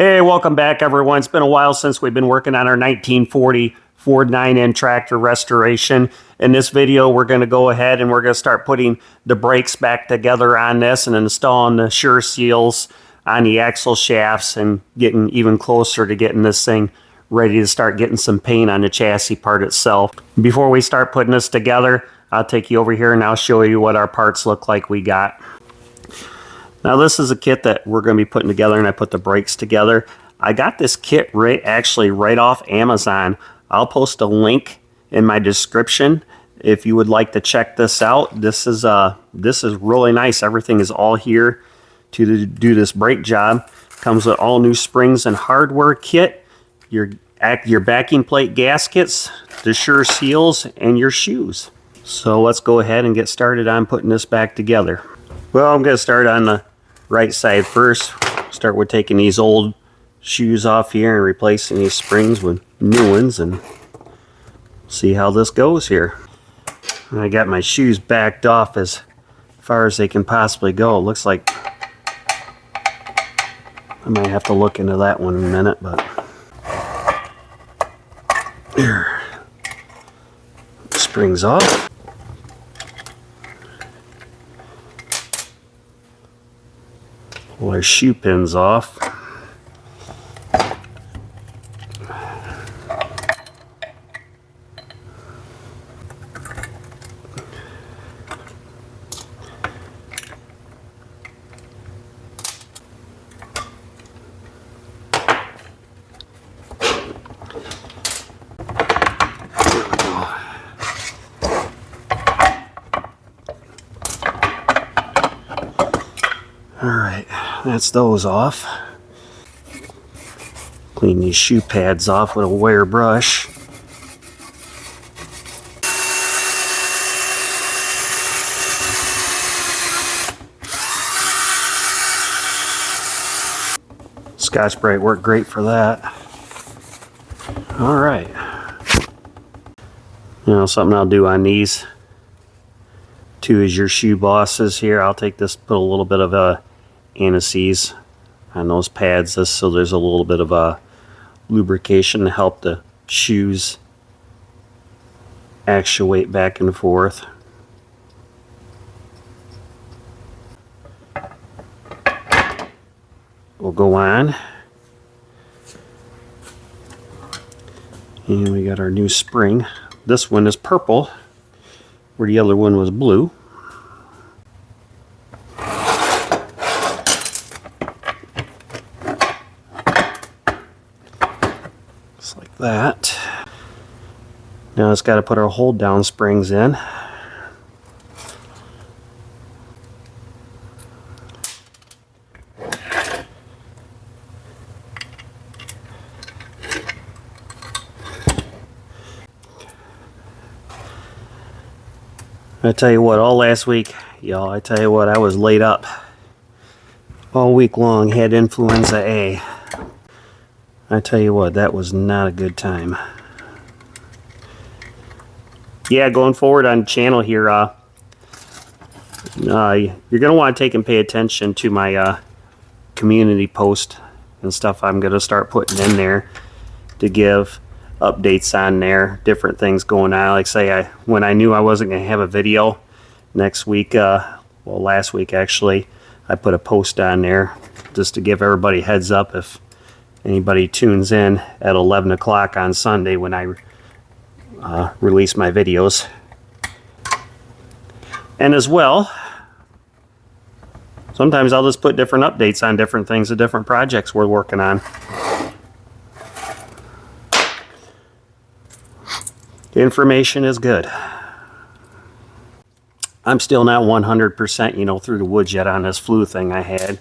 Hey, welcome back everyone. It's been a while since we've been working on our 1940 Ford 9N tractor restoration. In this video, we're going to go ahead and we're going to start putting the brakes back together on this and installing the sure seals on the axle shafts and getting even closer to getting this thing ready to start getting some paint on the chassis part itself. Before we start putting this together, I'll take you over here and I'll show you what our parts look like we got. Now this is a kit that we're going to be putting together, and I put the brakes together. I got this kit actually right off Amazon. I'll post a link in my description if you would like to check this out. This is really nice. Everything is all here to do this brake job. Comes with all new springs and hardware kit, your backing plate gaskets, the sure seals, and your shoes. So let's go ahead and get started on putting this back together. Well, I'm going to start on the right side first. Start with taking these old shoes off here and replacing these springs with new ones and see how this goes here. And I got my shoes backed off as far as they can possibly go. It looks like I might have to look into that one in a minute, but here. Springs off. Pull our shoe pins off. Alright, that's those off. Clean these shoe pads off with a wire brush. Scotch-Brite worked great for that. Alright. You know, something I'll do on these two is your shoe bosses here. I'll take this, put a little bit of anti-seize on those pads just so there's a little bit of lubrication to help the shoes actuate back and forth. We'll go on, and we got our new spring. This one is purple where the other one was blue. That. Now it's got to put our hold down springs in. I tell you what, all last week, y'all, I tell you what, I was laid up all week long, had influenza A. I tell you what, that was not a good time. Yeah, going forward on the channel here, you're going to want to take and pay attention to my community post and stuff I'm going to start putting in there to give updates on there, different things going on. Like say, when I knew I wasn't going to have a video next week, well, last week actually, I put a post on there just to give everybody a heads up if anybody tunes in at 11 o'clock on Sunday when I release my videos. And as well, sometimes I'll just put different updates on different things, the different projects we're working on. Information is good. I'm still not 100%, you know, through the woods yet on this flu thing I had.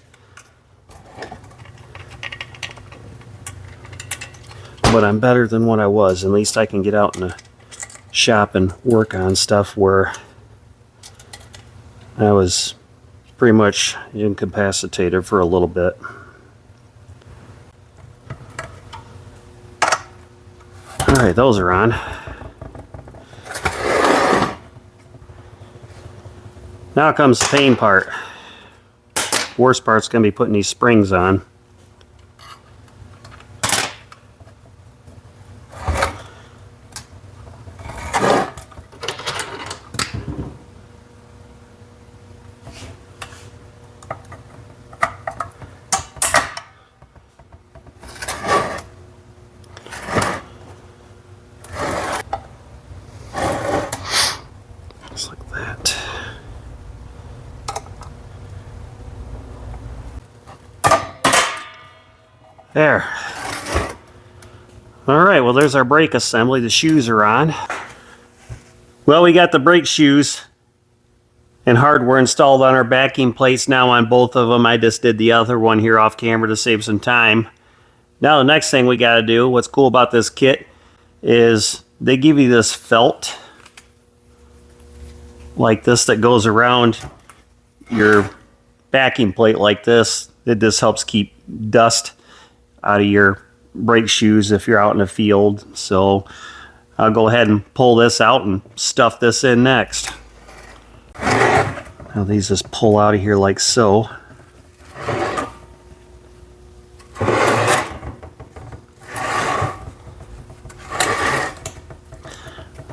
But I'm better than what I was. At least I can get out in the shop and work on stuff where I was pretty much incapacitated for a little bit. Alright, those are on. Now comes the pain part. Worst part's going to be putting these springs on. There. All right, well, there's our brake assembly. The shoes are on. Well, we got the brake shoes and hardware installed on our backing plates now on both of them. I just did the other one here off camera to save some time. Now the next thing we got to do, what's cool about this kit is they give you this felt like this that goes around your backing plate like this. It just helps keep dust out of your brake shoes if you're out in the field. So I'll go ahead and pull this out and stuff this in next. Now these just pull out of here like so.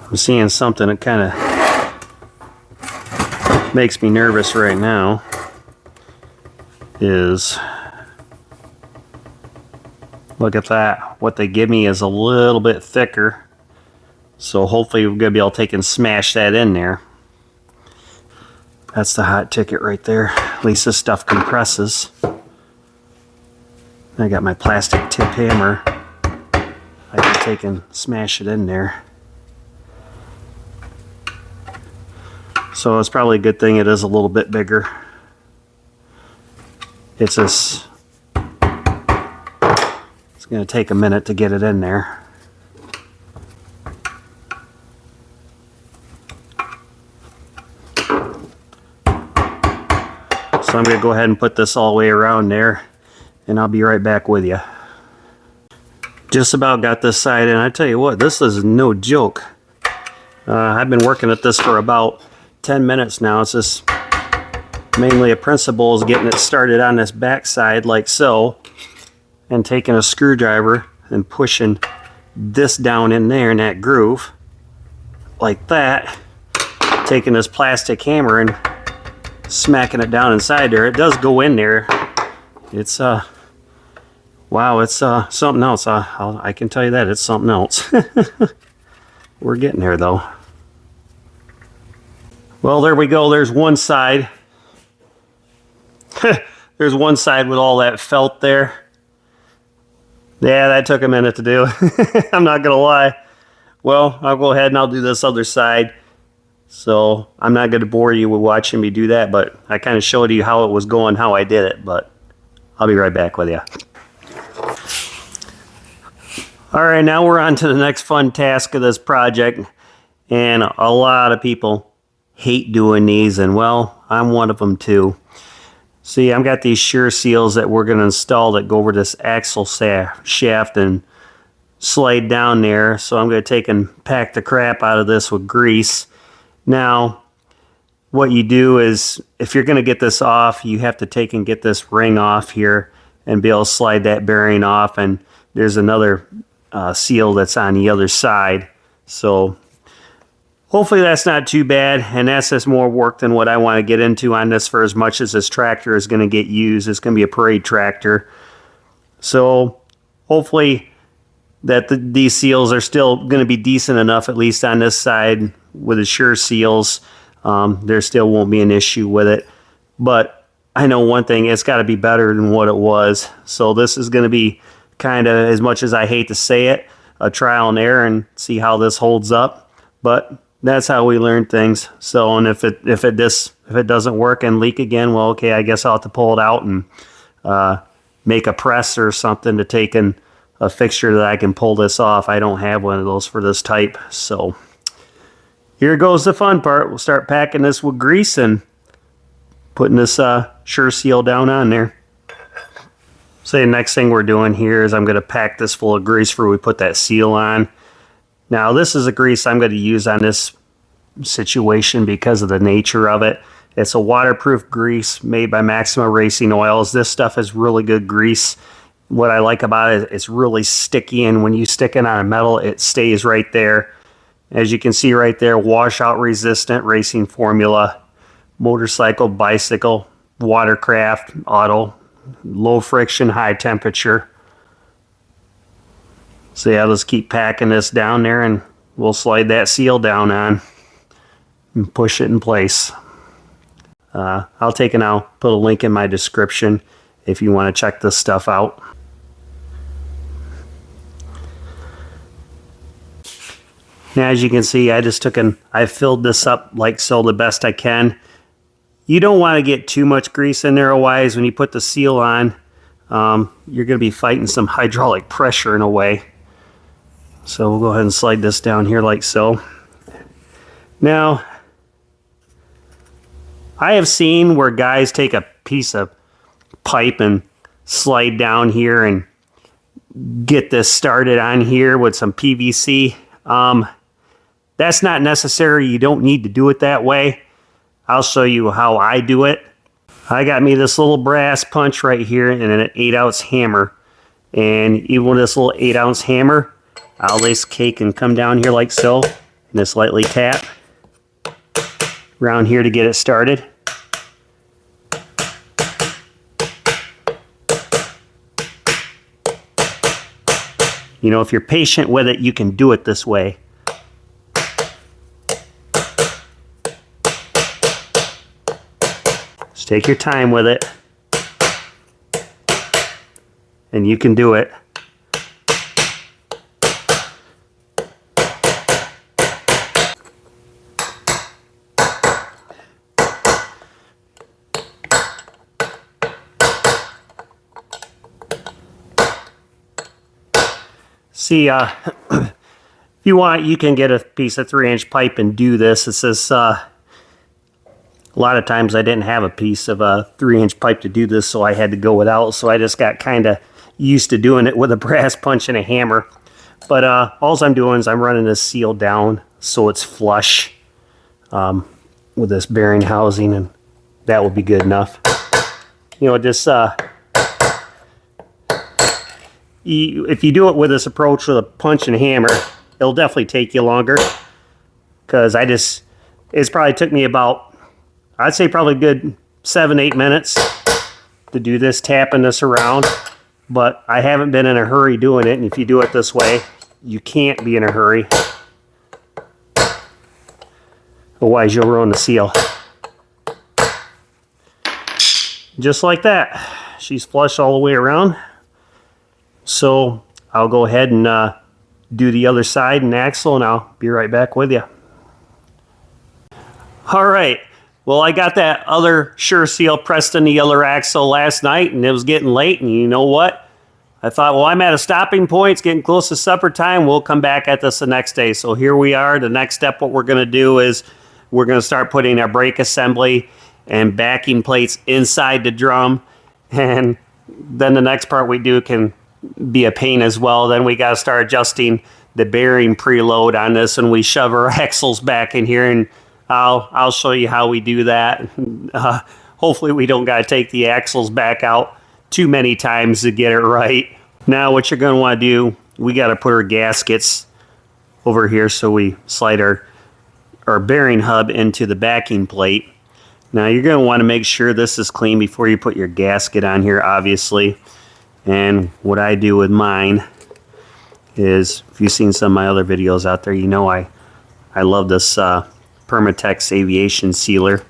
I'm seeing something that kind of makes me nervous right now. Is look at that. What they give me is a little bit thicker. So hopefully we're going to be able to take and smash that in there. That's the hot ticket right there. At least this stuff compresses. I got my plastic tip hammer. I can take and smash it in there. So it's probably a good thing it is a little bit bigger. It's just, it's going to take a minute to get it in there. So I'm going to go ahead and put this all the way around there, and I'll be right back with you. Just about got this side in. I tell you what, this is no joke. I've been working at this for about 10 minutes now. It's just mainly a principle is getting it started on this back side like so, and taking a screwdriver and pushing this down in there in that groove like that, taking this plastic hammer and smacking it down inside there. It does go in there. It's wow, it's something else. I can tell you that it's something else. We're getting there though. Well, there we go. There's one side. There's one side with all that felt there. Yeah, that took a minute to do. I'm not gonna lie. Well, I'll go ahead and I'll do this other side. So I'm not going to bore you with watching me do that, but I kind of showed you how it was going, how I did it, but I'll be right back with you. All right, now we're on to the next fun task of this project, and a lot of people hate doing these, and well, I'm one of them too. See, I've got these shear seals that we're going to install that go over this axle shaft and slide down there, so I'm going to take and pack the crap out of this with grease. Now, what you do is, if you're going to get this off, you have to take and get this ring off here and be able to slide that bearing off, and there's another seal that's on the other side. So hopefully that's not too bad, and that's just more work than what I want to get into on this for as much as this tractor is going to get used. It's going to be a parade tractor. So hopefully that these seals are still going to be decent enough, at least on this side with the shear seals. There still won't be an issue with it. But I know one thing, it's got to be better than what it was. So this is going to be kind of, as much as I hate to say it, a trial and error and see how this holds up. But that's how we learn things. So, and if it doesn't work and leak again, well, okay, I guess I'll have to pull it out and make a press or something to take in a fixture that I can pull this off. I don't have one of those for this type. So here goes the fun part. We'll start packing this with grease and putting this shear seal down on there. So the next thing we're doing here is I'm going to pack this full of grease before we put that seal on. Now this is a grease I'm going to use on this situation because of the nature of it. It's a waterproof grease made by Maxima Racing Oils. This stuff is really good grease. What I like about it, it's really sticky, and when you stick it on a metal, it stays right there. As you can see right there, washout resistant racing formula, motorcycle, bicycle, watercraft, auto, low friction, high temperature. So yeah, let's keep packing this down there and we'll slide that seal down on and push it in place. I'll put a link in my description if you want to check this stuff out. Now, as you can see, I filled this up like so the best I can. You don't want to get too much grease in there, otherwise when you put the seal on, you're going to be fighting some hydraulic pressure in a way. So we'll go ahead and slide this down here like so. Now, I have seen where guys take a piece of pipe and slide down here and get this started on here with some PVC. That's not necessary. You don't need to do it that way. I'll show you how I do it. I got me this little brass punch right here and an 8-ounce hammer. And even with this little 8-ounce hammer, I'll lay this cake and come down here like so, and just lightly tap around here to get it started. You know, if you're patient with it, you can do it this way. Just take your time with it, and you can do it. See, if you want, you can get a piece of 3-inch pipe and do this. It says, a lot of times I didn't have a piece of a 3-inch pipe to do this, so I had to go without. So I just got kind of used to doing it with a brass punch and a hammer. But all I'm doing is I'm running this seal down so it's flush with this bearing housing, and that will be good enough. You know, just if you do it with this approach with a punch and hammer, it'll definitely take you longer. Because it's probably took me about, I'd say probably a good 7-8 minutes to do this, tapping this around. But I haven't been in a hurry doing it, and if you do it this way, you can't be in a hurry. Otherwise, you'll ruin the seal. Just like that. She's flush all the way around. So I'll go ahead and do the other side and axle, and I'll be right back with you. All right. Well, I got that other Sure Seal pressed in the other axle last night, and it was getting late, and you know what? I thought, well, I'm at a stopping point. It's getting close to supper time. We'll come back at this the next day. So here we are. The next step, what we're going to do is we're going to start putting our brake assembly and backing plates inside the drum. And then the next part we do can be a pain as well. Then we got to start adjusting the bearing preload on this, and we shove our axles back in here, and I'll show you how we do that. Hopefully we don't got to take the axles back out too many times to get it right. Now what you're going to want to do, we got to put our gaskets over here, so we slide our bearing hub into the backing plate. Now you're going to want to make sure this is clean before you put your gasket on here, obviously. And what I do with mine is, if you've seen some of my other videos out there, you know I love this Permatex Aviation sealer.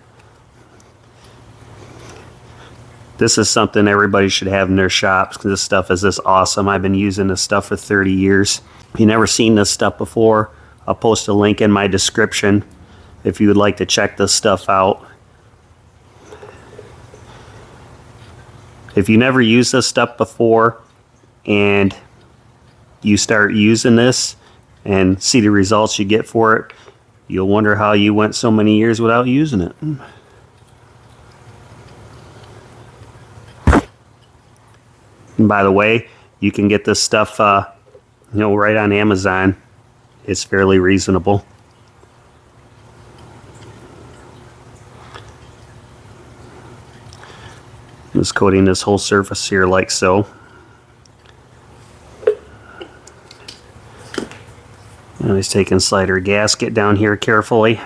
This is something everybody should have in their shops, because this stuff is just awesome. I've been using this stuff for 30 years. If you've never seen this stuff before, I'll post a link in my description if you would like to check this stuff out. If you never used this stuff before and you start using this and see the results you get for it, you'll wonder how you went so many years without using it. And by the way, you can get this stuff right on Amazon. It's fairly reasonable. Just coating this whole surface here like so. And he's taking slider gasket down here carefully.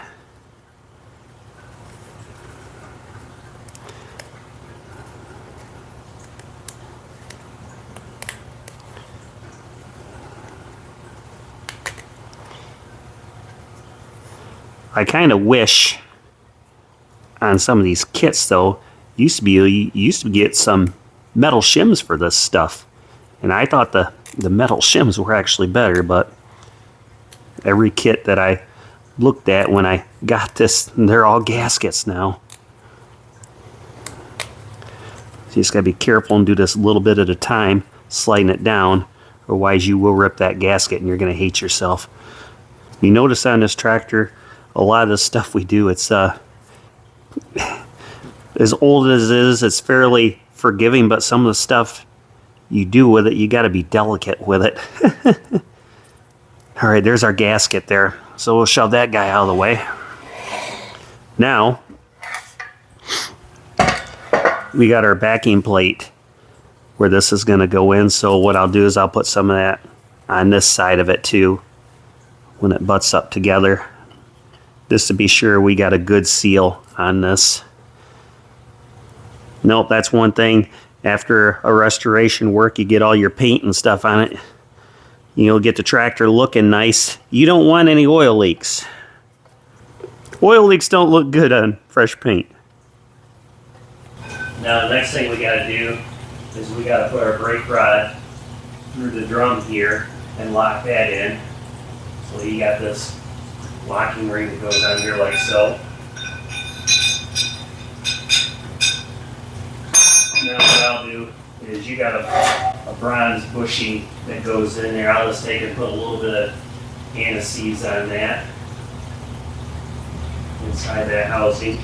I kind of wish on some of these kits though, you used to get some metal shims for this stuff, and I thought the metal shims were actually better, but every kit that I looked at when I got this, they're all gaskets now. So you just gotta be careful and do this a little bit at a time, sliding it down, otherwise you will rip that gasket and you're gonna hate yourself. You notice on this tractor, a lot of the stuff we do, it's as old as it is, it's fairly forgiving, but some of the stuff you do with it, you gotta be delicate with it. All right, there's our gasket there. So we'll shove that guy out of the way. Now, we got our backing plate where this is going to go in. So what I'll do is I'll put some of that on this side of it too when it butts up together, just to be sure we got a good seal on this. Nope, that's one thing. After a restoration work, you get all your paint and stuff on it. You'll get the tractor looking nice. You don't want any oil leaks. Oil leaks don't look good on fresh paint. Now the next thing we got to do is we got to put our brake rod through the drum here and lock that in. So you got this locking ring that goes on here like so. Now what I'll do is you got a bronze bushing that goes in there. I'll just take and put a little bit of anti-seize on that inside that housing.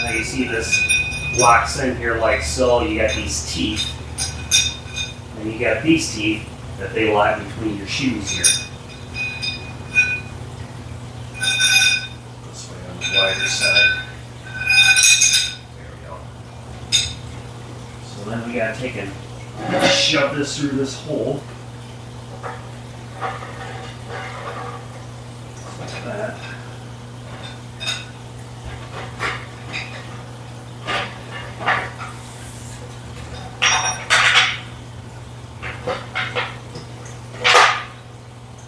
Now you see this locks in here like so. You got these teeth, and you got these teeth that they lock between your shoes here. This way on the wider side. There we go. So then we got to take and shove this through this hole. Like that.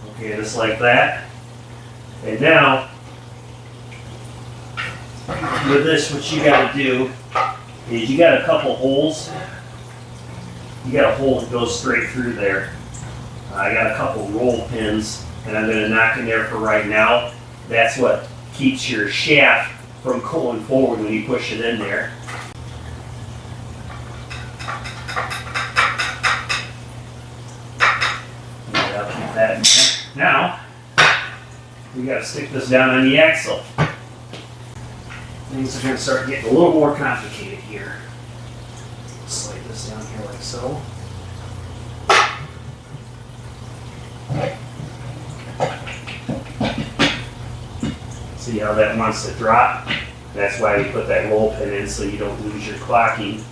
Okay, just like that. And now, with this, what you got to do is you got a couple holes. You got a hole that goes straight through there. I got a couple roll pins and I'm going to knock in there for right now. That's what keeps your shaft from going forward when you push it in there. I'll keep that in there. Now, we got to stick this down on the axle. Things are going to start getting a little more complicated here. Slide this down here like so. See how that wants to drop? That's why we put that roll pin in so you don't lose your clocking.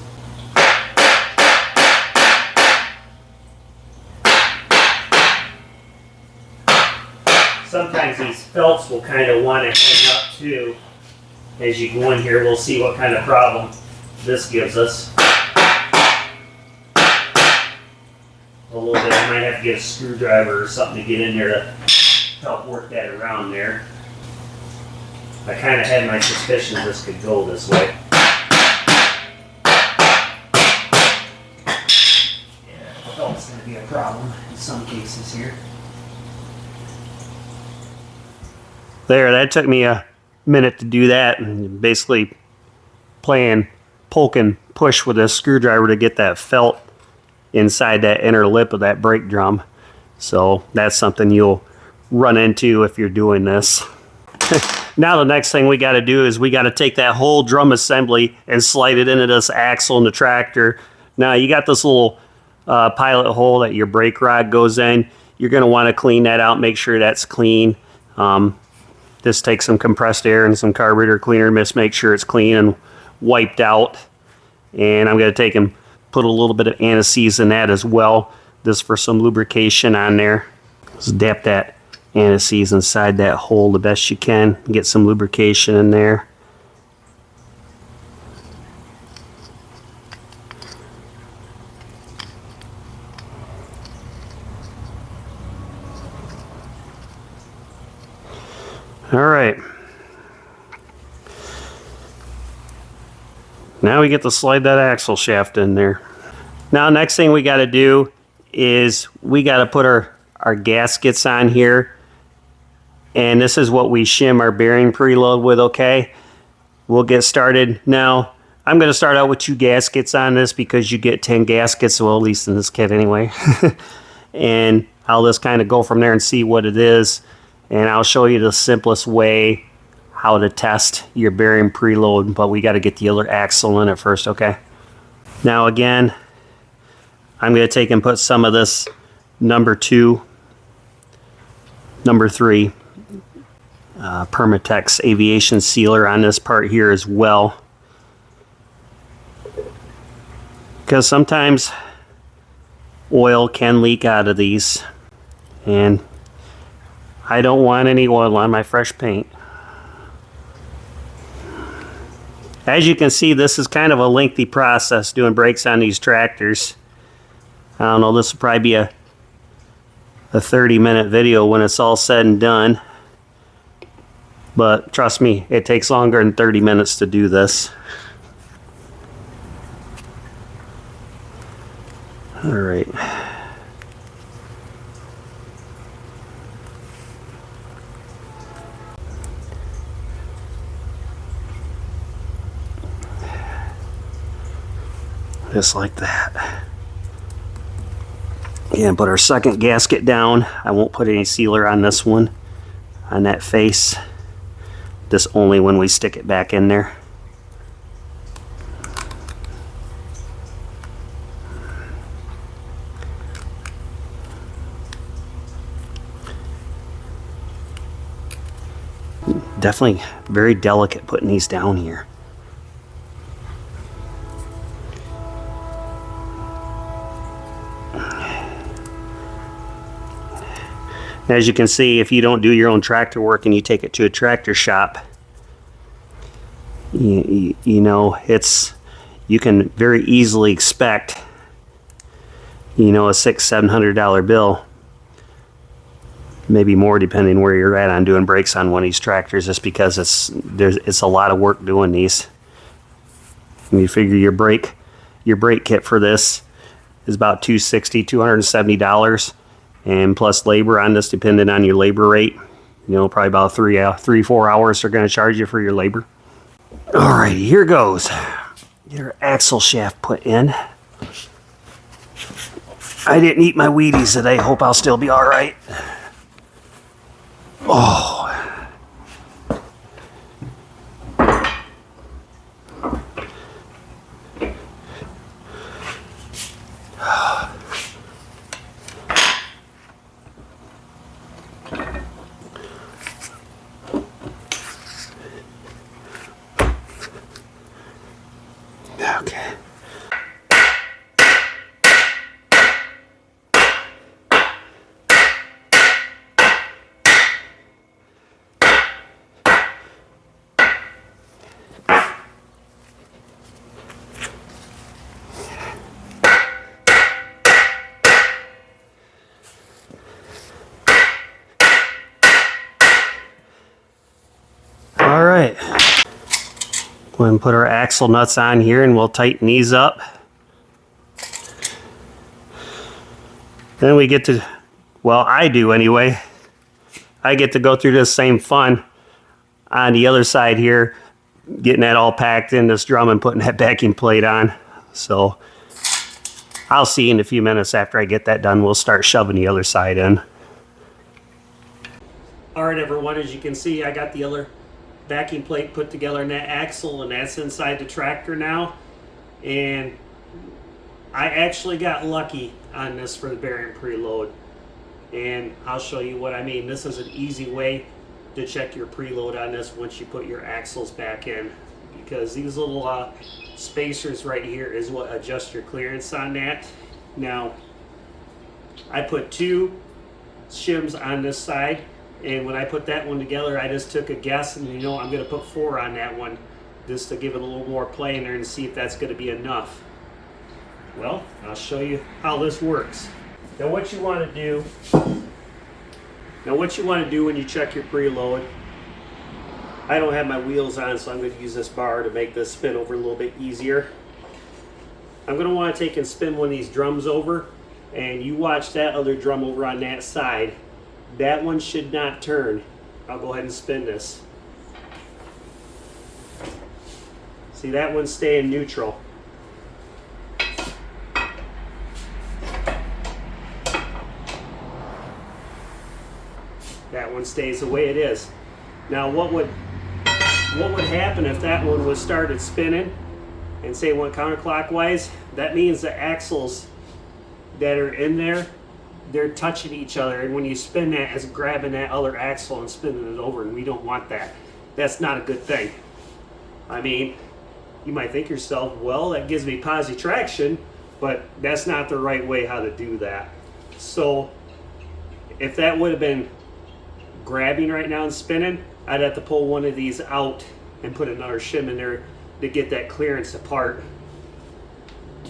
Sometimes these felts will kind of want to hang up too. As you go in here, we'll see what kind of problem this gives us. A little bit, I might have to get a screwdriver or something to get in there to help work that around there. I kind of had my suspicion this could go this way. Yeah, the felt's going to be a problem in some cases here. There, that took me a minute to do that, and basically playing poke and push with a screwdriver to get that felt inside that inner lip of that brake drum. So that's something you'll run into if you're doing this. Now the next thing we got to do is we got to take that whole drum assembly and slide it into this axle in the tractor. Now you got this little pilot hole that your brake rod goes in. You're going to want to clean that out, make sure that's clean. Just take some compressed air and some carburetor cleaner, just make sure it's clean and wiped out. And I'm going to take and put a little bit of anti-seize in that as well, just for some lubrication on there. Just dap that anti-seize inside that hole the best you can, get some lubrication in there. All right. Now we get to slide that axle shaft in there. Now next thing we got to do is we got to put our gaskets on here. And this is what we shim our bearing preload with, okay? We'll get started now. I'm going to start out with 2 gaskets on this because you get 10 gaskets, well, at least in this kit anyway. And I'll just kind of go from there and see what it is. And I'll show you the simplest way how to test your bearing preload, but we got to get the other axle in it first, okay? Now again, I'm going to take and put some of this number 3 Permatex Aviation sealer on this part here as well, because sometimes oil can leak out of these and I don't want any oil on my fresh paint. As you can see, this is kind of a lengthy process doing brakes on these tractors. I don't know, this will probably be a 30-minute video when it's all said and done. But trust me, it takes longer than 30 minutes to do this. All right. Just like that. Yeah, put our second gasket down. I won't put any sealer on this one, on that face. Just only when we stick it back in there. Definitely very delicate putting these down here. As you can see, if you don't do your own tractor work and you take it to a tractor shop, you know, you can very easily expect, you know, a $600-700 bill, maybe more depending where you're at on doing brakes on one of these tractors, just because it's a lot of work doing these. And you figure your brake kit for this is about $270 and plus labor on this, depending on your labor rate, you know, probably about 3-4 hours they're going to charge you for your labor. Alrighty, here goes. Get our axle shaft put in. I didn't eat my Wheaties today. Hope I'll still be all right. Oh. Okay. All right. Go ahead and put our axle nuts on here and we'll tighten these up. Then we get to, well, I do anyway. I get to go through this same fun on the other side here, getting that all packed in this drum and putting that backing plate on. So I'll see you in a few minutes after I get that done. We'll start shoving the other side in. All right, everyone, as you can see, I got the other backing plate put together in that axle, and that's inside the tractor now. And I actually got lucky on this for the bearing preload, and I'll show you what I mean. This is an easy way to check your preload on this once you put your axles back in, because these little spacers right here is what adjust your clearance on that. Now I put 2 shims on this side, and when I put that one together, I just took a guess, and you know, I'm going to put 4 on that one just to give it a little more play in there and see if that's going to be enough. Well, I'll show you how this works. Now what you want to do when you check your preload, I don't have my wheels on, so I'm going to use this bar to make this spin over a little bit easier. I'm going to want to take and spin one of these drums over, and you watch that other drum over on that side. That one should not turn I'll go ahead and spin this. See, that one's staying neutral. That one stays the way it is. Now what would happen if that one was started spinning and say went counterclockwise? That means the axles that are in there, they're touching each other, and when you spin that, it's grabbing that other axle and spinning it over, and we don't want that. That's not a good thing. I mean, you might think to yourself, well, that gives me positive traction, but that's not the right way how to do that. So if that would have been grabbing right now and spinning, I'd have to pull one of these out and put another shim in there to get that clearance apart.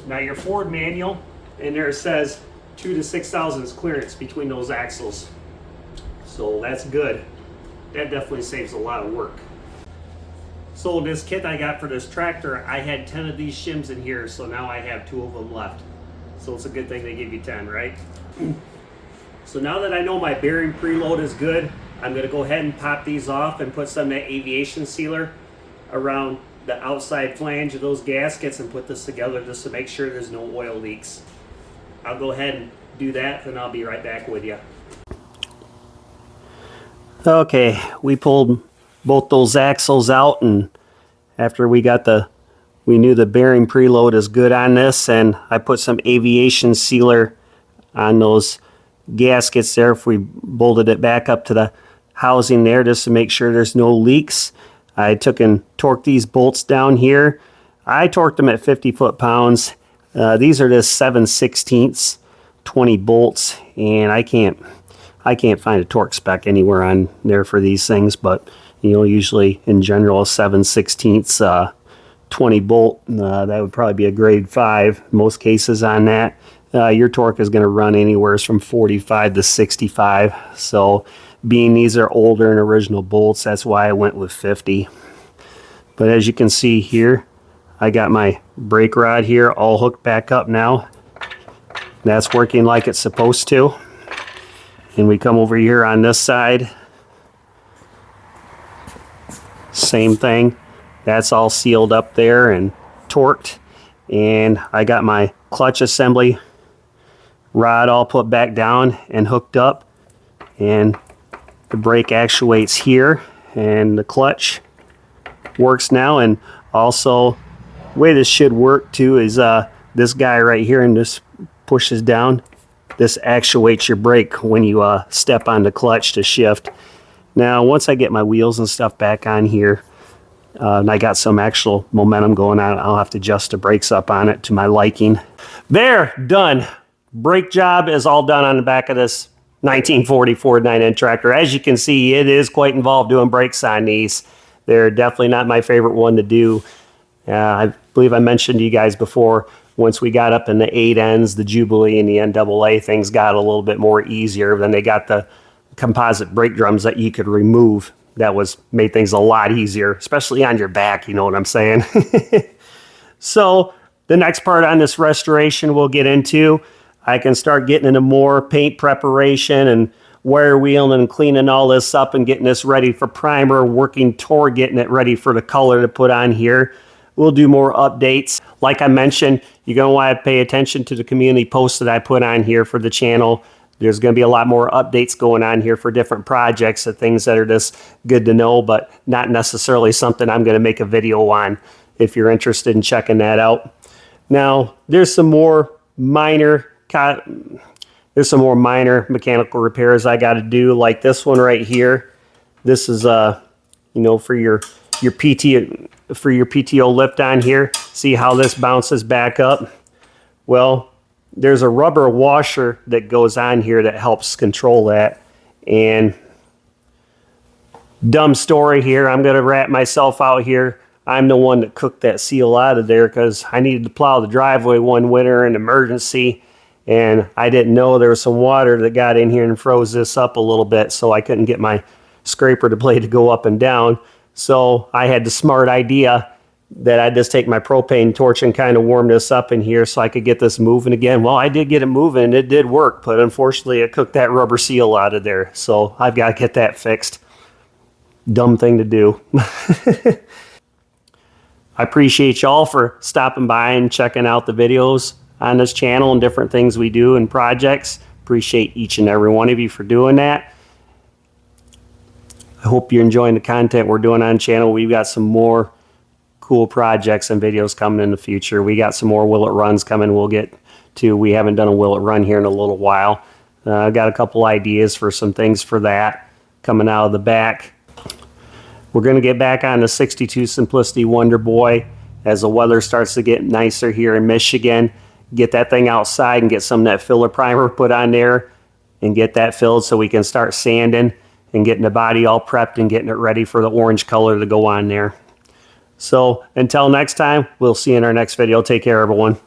Now your Ford manual in there says 2 to 6 thousandths clearance between those axles. So that's good. That definitely saves a lot of work. So this kit I got for this tractor, I had 10 of these shims in here, so now I have 2 of them left. So it's a good thing they give you 10, right? So now that I know my bearing preload is good, I'm going to go ahead and pop these off and put some of that aviation sealer around the outside flange of those gaskets and put this together just to make sure there's no oil leaks. I'll go ahead and do that, and I'll be right back with you. Okay, we pulled both those axles out, and after we knew the bearing preload is good on this, and I put some aviation sealer on those gaskets there. If we bolted it back up to the housing there just to make sure there's no leaks. I took and torqued these bolts down here. I torqued them at 50 foot-pounds. These are just 7/16 20 bolts, and I can't find a torque spec anywhere on there for these things, but you know, usually in general 7/16 20 bolt, that would probably be a grade 5 most cases on that. Your torque is going to run anywhere from 45 to 65. So being these are older and original bolts, that's why I went with 50. But as you can see here, I got my brake rod here all hooked back up now. That's working like it's supposed to. And we come over here on this side. Same thing. That's all sealed up there and torqued. And I got my clutch assembly rod all put back down and hooked up. And the brake actuates here. And the clutch works now. And also, the way this should work too is this guy right here, and this pushes down. This actuates your brake when you step on the clutch to shift. Now, once I get my wheels and stuff back on here, and I got some actual momentum going on, I'll have to adjust the brakes up on it to my liking. There, done. Brake job is all done on the back of this 1940 Ford 9N tractor. As you can see, it is quite involved doing brakes on these. They're definitely not my favorite one to do. I believe I mentioned to you guys before, once we got up in the 8Ns, the Jubilee and the NAA, things got a little bit more easier. Then they got the composite brake drums that you could remove. That made things a lot easier, especially on your back, you know what I'm saying? So the next part on this restoration we'll get into, I can start getting into more paint preparation and wire wheeling and cleaning all this up and getting this ready for primer, working toward getting it ready for the color to put on here. We'll do more updates. Like I mentioned, you're going to want to pay attention to the community posts that I put on here for the channel. There's going to be a lot more updates going on here for different projects and things that are just good to know, but not necessarily something I'm going to make a video on if you're interested in checking that out. Now, there's some more minor mechanical repairs I got to do, like this one right here. This is for your PTO lift on here. See how this bounces back up? Well, there's a rubber washer that goes on here that helps control that. And dumb story here, I'm going to rat myself out here. I'm the one that cooked that seal out of there because I needed to plow the driveway one winter in emergency. And I didn't know there was some water that got in here and froze this up a little bit, so I couldn't get my scraper blade to go up and down. So I had the smart idea that I'd just take my propane torch and kind of warm this up in here so I could get this moving again. Well, I did get it moving. It did work, but unfortunately it cooked that rubber seal out of there. So I've got to get that fixed. Dumb thing to do. I appreciate y'all for stopping by and checking out the videos on this channel and different things we do and projects. Appreciate each and every one of you for doing that. I hope you're enjoying the content we're doing on channel. We've got some more cool projects and videos coming in the future. We got some more Will It Runs coming we'll get to. We haven't done a Will It Run here in a little while. I've got a couple ideas for some things for that coming out of the back. We're going to get back on the 62 Simplicity Wonder Boy as the weather starts to get nicer here in Michigan. Get that thing outside and get some of that filler primer put on there and get that filled so we can start sanding and getting the body all prepped and getting it ready for the orange color to go on there. So until next time, we'll see you in our next video. Take care, everyone.